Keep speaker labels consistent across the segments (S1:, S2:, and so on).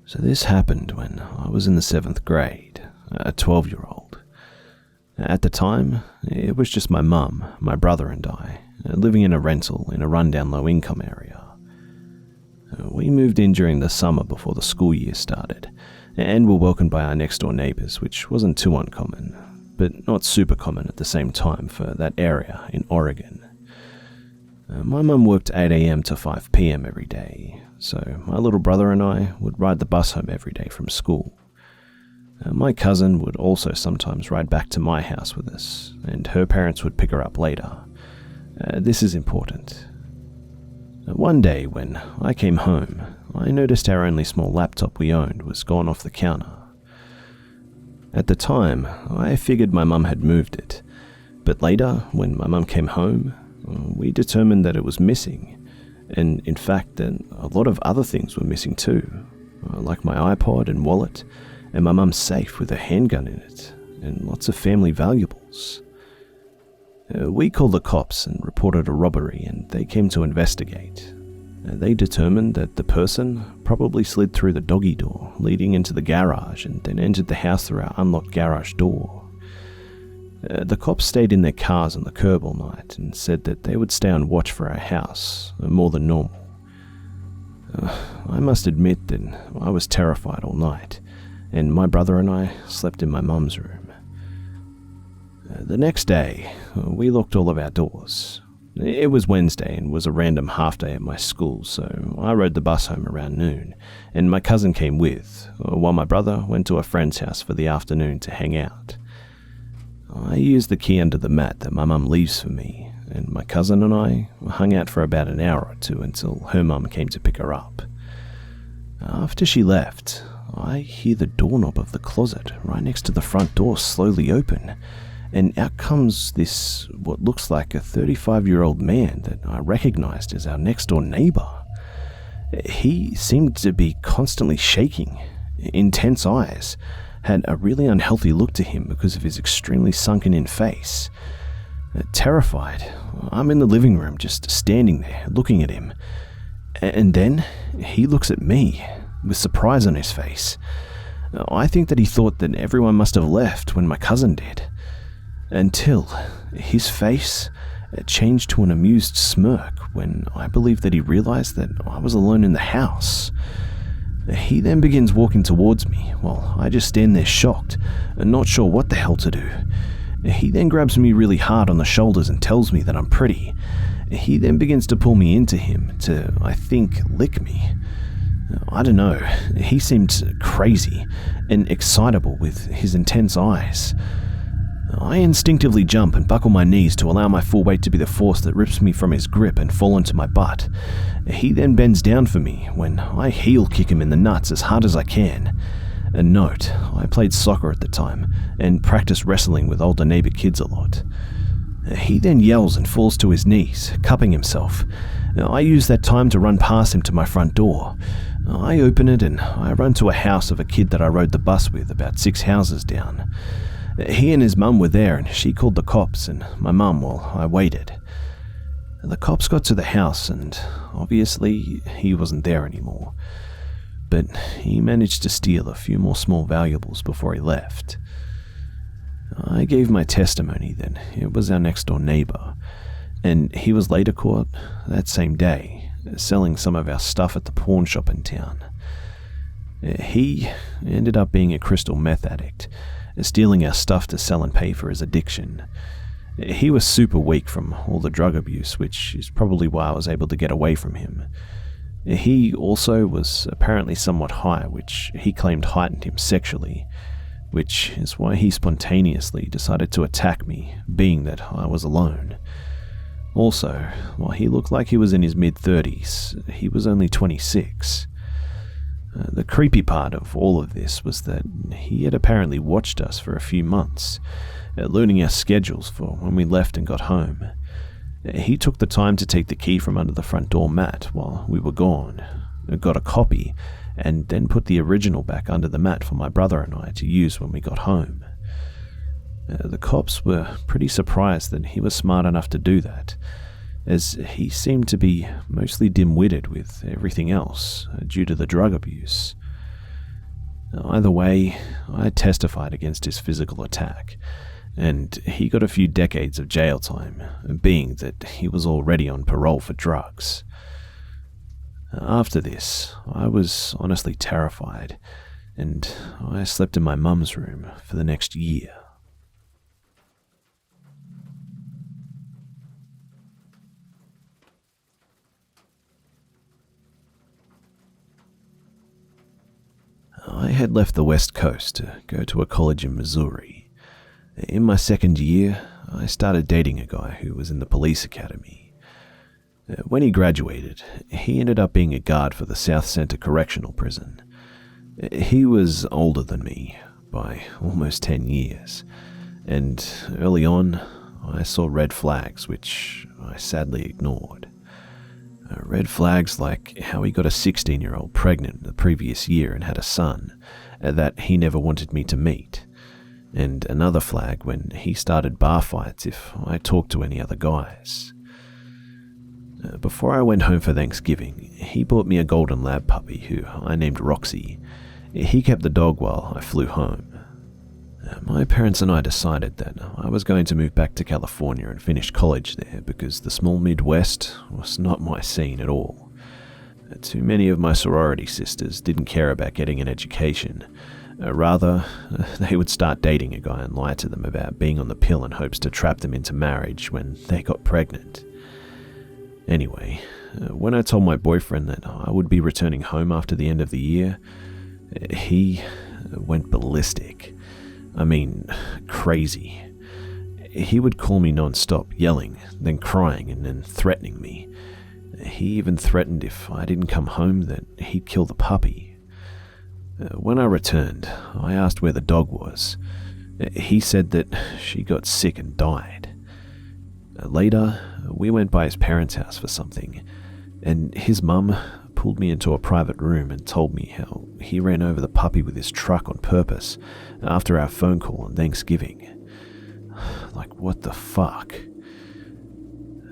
S1: So this happened when I was in the 7th grade, a 12-year-old. At the time, it was just my mum, my brother and I, living in a rental in a rundown low-income area. We moved in during the summer before the school year started, and were welcomed by our next-door neighbours, which wasn't too uncommon, but not super common at the same time for that area in Oregon. My mum worked 8 a.m. to 5 p.m. every day, so my little brother and I would ride the bus home every day from school. My cousin would also sometimes ride back to my house with us, and her parents would pick her up later. This is important. One day when I came home, I noticed our only small laptop we owned was gone off the counter. At the time, I figured my mum had moved it, but later, when my mum came home, we determined that it was missing, and in fact that a lot of other things were missing too, like my iPod and wallet, and my mum's safe with a handgun in it, and lots of family valuables. We called the cops and reported a robbery, and they came to investigate. They determined that the person probably slid through the doggy door leading into the garage and then entered the house through our unlocked garage door. The cops stayed in their cars on the curb all night and said that they would stay on watch for our house, more than normal. I must admit that I was terrified all night, and my brother and I slept in my mum's room. The next day, we locked all of our doors. It was Wednesday and was a random half day at my school, so I rode the bus home around noon, and my cousin came with, while my brother went to a friend's house for the afternoon to hang out. I used the key under the mat that my mum leaves for me, and my cousin and I hung out for about an hour or two until her mum came to pick her up. After she left, I hear the doorknob of the closet right next to the front door slowly open, and out comes this, what looks like a 35-year-old man that I recognized as our next-door neighbor. He seemed to be constantly shaking, intense eyes, had a really unhealthy look to him because of his extremely sunken-in face. Terrified, I'm in the living room just standing there, looking at him, and then he looks at me with surprise on his face. I think that he thought that everyone must have left when my cousin did, until his face changed to an amused smirk when I believe that he realized that I was alone in the house. He then begins walking towards me while I just stand there shocked and not sure what the hell to do. He then grabs me really hard on the shoulders and tells me that I'm pretty. He then begins to pull me into him to, I think, lick me. I don't know, he seemed crazy and excitable with his intense eyes. I instinctively jump and buckle my knees to allow my full weight to be the force that rips me from his grip and fall onto my butt. He then bends down for me when I heel kick him in the nuts as hard as I can. A note, I played soccer at the time and practiced wrestling with older neighbor kids a lot. He then yells and falls to his knees, cupping himself. I use that time to run past him to my front door. I open it and I run to a house of a kid that I rode the bus with about 6 houses down. He and his mum were there and she called the cops and my mum while I waited. The cops got to the house and obviously he wasn't there anymore, but he managed to steal a few more small valuables before he left. I gave my testimony that it was our next door neighbor, and he was later caught that same day selling some of our stuff at the pawn shop in town. He ended up being a crystal meth addict, stealing our stuff to sell and pay for his addiction. He was super weak from all the drug abuse, which is probably why I was able to get away from him. He also was apparently somewhat high, which he claimed heightened him sexually, which is why he spontaneously decided to attack me, being that I was alone. Also, while he looked like he was in his mid-30s, he was only 26. The creepy part of all of this was that he had apparently watched us for a few months, learning our schedules for when we left and got home. He took the time to take the key from under the front door mat while we were gone, got a copy, and then put the original back under the mat for my brother and I to use when we got home. The cops were pretty surprised that he was smart enough to do that, as he seemed to be mostly dim-witted with everything else due to the drug abuse. Either way, I testified against his physical attack, and he got a few decades of jail time, being that he was already on parole for drugs. After this, I was honestly terrified, and I slept in my mum's room for the next year. I had left the West Coast to go to a college in Missouri. In my second year, I started dating a guy who was in the police academy. When he graduated, he ended up being a guard for the South Center Correctional Prison. He was older than me by almost 10 years, and early on, I saw red flags which I sadly ignored. Red flags like how he got a 16-year-old pregnant the previous year and had a son that he never wanted me to meet, and another flag when he started bar fights if I talked to any other guys. Before I went home for Thanksgiving, he bought me a golden lab puppy who I named Roxy. He kept the dog while I flew home. My parents and I decided that I was going to move back to California and finish college there because the small Midwest was not my scene at all. Too many of my sorority sisters didn't care about getting an education. Rather, they would start dating a guy and lie to them about being on the pill in hopes to trap them into marriage when they got pregnant. Anyway, when I told my boyfriend that I would be returning home after the end of the year, he went ballistic. I mean, crazy. He would call me non-stop, yelling, then crying, and then threatening me. He even threatened if I didn't come home that he'd kill the puppy. When I returned, I asked where the dog was. He said that she got sick and died. Later, we went by his parents' house for something, and his mum pulled me into a private room and told me how he ran over the puppy with his truck on purpose after our phone call on Thanksgiving. Like, what the fuck?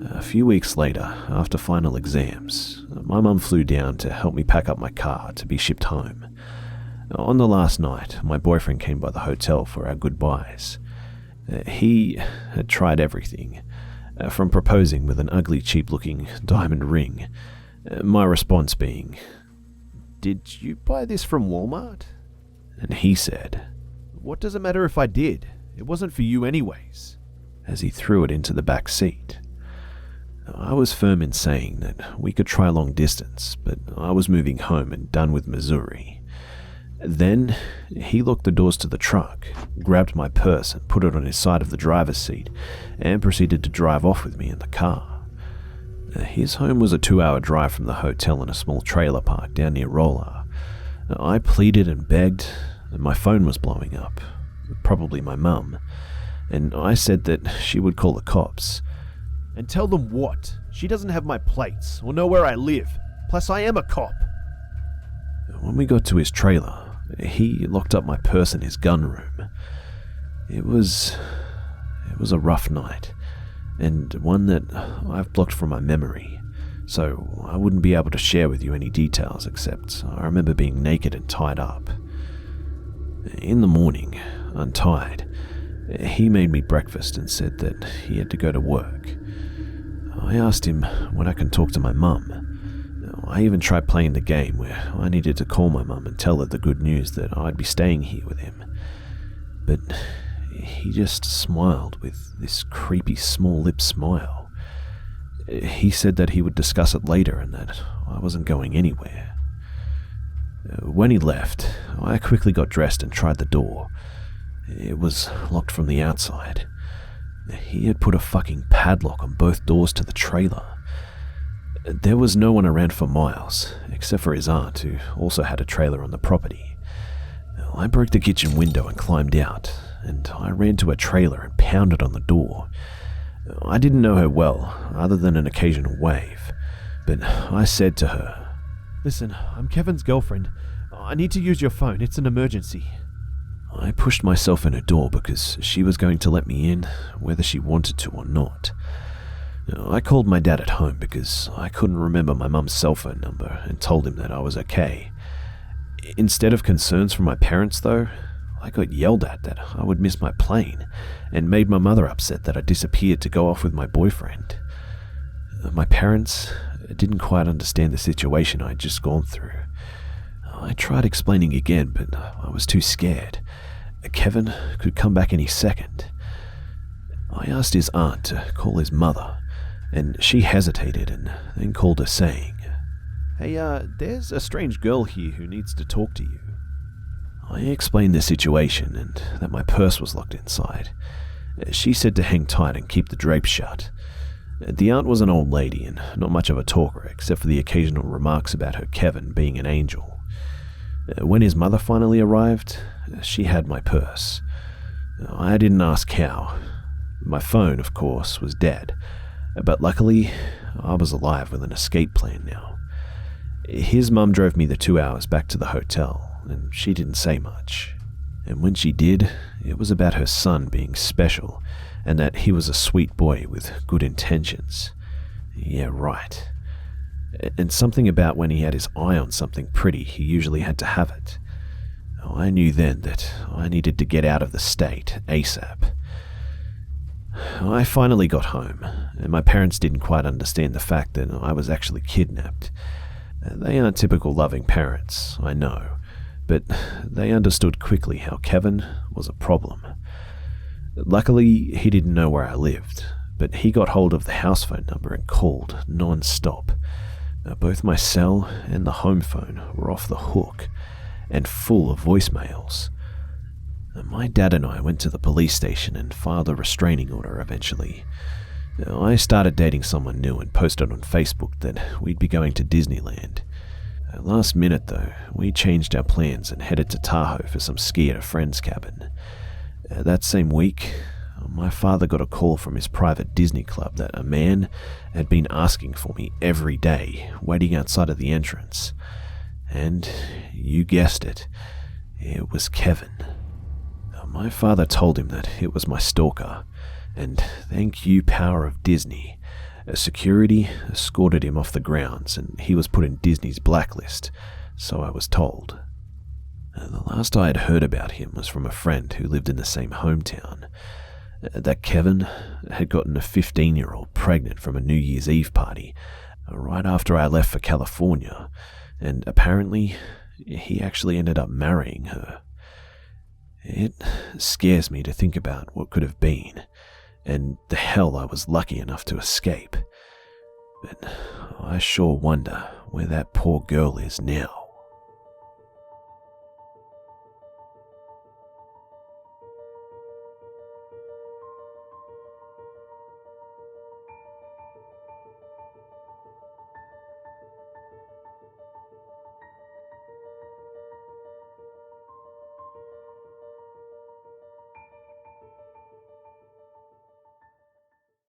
S1: A few weeks later, after final exams, my mum flew down to help me pack up my car to be shipped home. On the last night, my boyfriend came by the hotel for our goodbyes. He had tried everything, from proposing with an ugly, cheap-looking diamond ring. My response being, "Did you buy this from Walmart?" And he said, "What does it matter if I did? It wasn't for you anyways," as he threw it into the back seat. I was firm in saying that we could try long distance, but I was moving home and done with Missouri. Then he locked the doors to the truck, grabbed my purse and put it on his side of the driver's seat, and proceeded to drive off with me in the car. His home was a 2-hour drive from the hotel in a small trailer park down near Roller. I pleaded and begged, and my phone was blowing up, probably my mum, and I said that she would call the cops.
S2: "And tell them what? She doesn't have my plates or know where I live. Plus, I am a cop."
S1: When we got to his trailer, he locked up my purse in his gun room. It was a rough night, and one that I've blocked from my memory, so I wouldn't be able to share with you any details except I remember being naked and tied up. In the morning, untied, he made me breakfast and said that he had to go to work. I asked him when I can talk to my mum. I even tried playing the game where I needed to call my mum and tell her the good news that I'd be staying here with him. But he just smiled with this creepy small lip smile. He said that he would discuss it later and that I wasn't going anywhere. When he left, I quickly got dressed and tried the door. It was locked from the outside. He had put a fucking padlock on both doors to the trailer. There was no one around for miles, except for his aunt, who also had a trailer on the property. I broke the kitchen window and climbed out, and I ran to a trailer and pounded on the door. I didn't know her well, other than an occasional wave, but I said to her,
S2: "Listen, I'm Kevin's girlfriend. I need to use your phone. It's an emergency."
S1: I pushed myself in her door because she was going to let me in, whether she wanted to or not. I called my dad at home because I couldn't remember my mum's cell phone number and told him that I was okay. Instead of concerns from my parents, though, I got yelled at that I would miss my plane and made my mother upset that I disappeared to go off with my boyfriend. My parents didn't quite understand the situation I had just gone through. I tried explaining again, but I was too scared. Kevin could come back any second. I asked his aunt to call his mother, and she hesitated and then called her saying,
S2: Hey, there's a strange girl here who needs to talk to you.
S1: I explained the situation and that my purse was locked inside. She said to hang tight and keep the drapes shut. The aunt was an old lady and not much of a talker except for the occasional remarks about her Kevin being an angel. When his mother finally arrived, she had my purse. I didn't ask how. My phone, of course, was dead, but luckily I was alive with an escape plan now. His mum drove me the 2 hours back to the hotel, and she didn't say much. And when she did, it was about her son being special, and that he was a sweet boy with good intentions. Yeah, right. And something about when he had his eye on something pretty, he usually had to have it. I knew then that I needed to get out of the state ASAP. I finally got home, and my parents didn't quite understand the fact that I was actually kidnapped. They aren't typical loving parents, I know, but they understood quickly how Kevin was a problem. Luckily, he didn't know where I lived, but he got hold of the house phone number and called non-stop. Both my cell and the home phone were off the hook and full of voicemails. My dad and I went to the police station and filed a restraining order eventually. I started dating someone new and posted on Facebook that we'd be going to Disneyland. Last minute though, we changed our plans and headed to Tahoe for some ski at a friend's cabin. That same week, my father got a call from his private Disney club that a man had been asking for me every day, waiting outside of the entrance. And you guessed it was Kevin. My father told him that it was my stalker, and thank you, power of Disney, security escorted him off the grounds and he was put in Disney's blacklist, so I was told. The last I had heard about him was from a friend who lived in the same hometown, that Kevin had gotten a 15-year-old pregnant from a New Year's Eve party right after I left for California, and apparently he actually ended up marrying her. It scares me to think about what could have been, and the hell I was lucky enough to escape. But I sure wonder where that poor girl is now.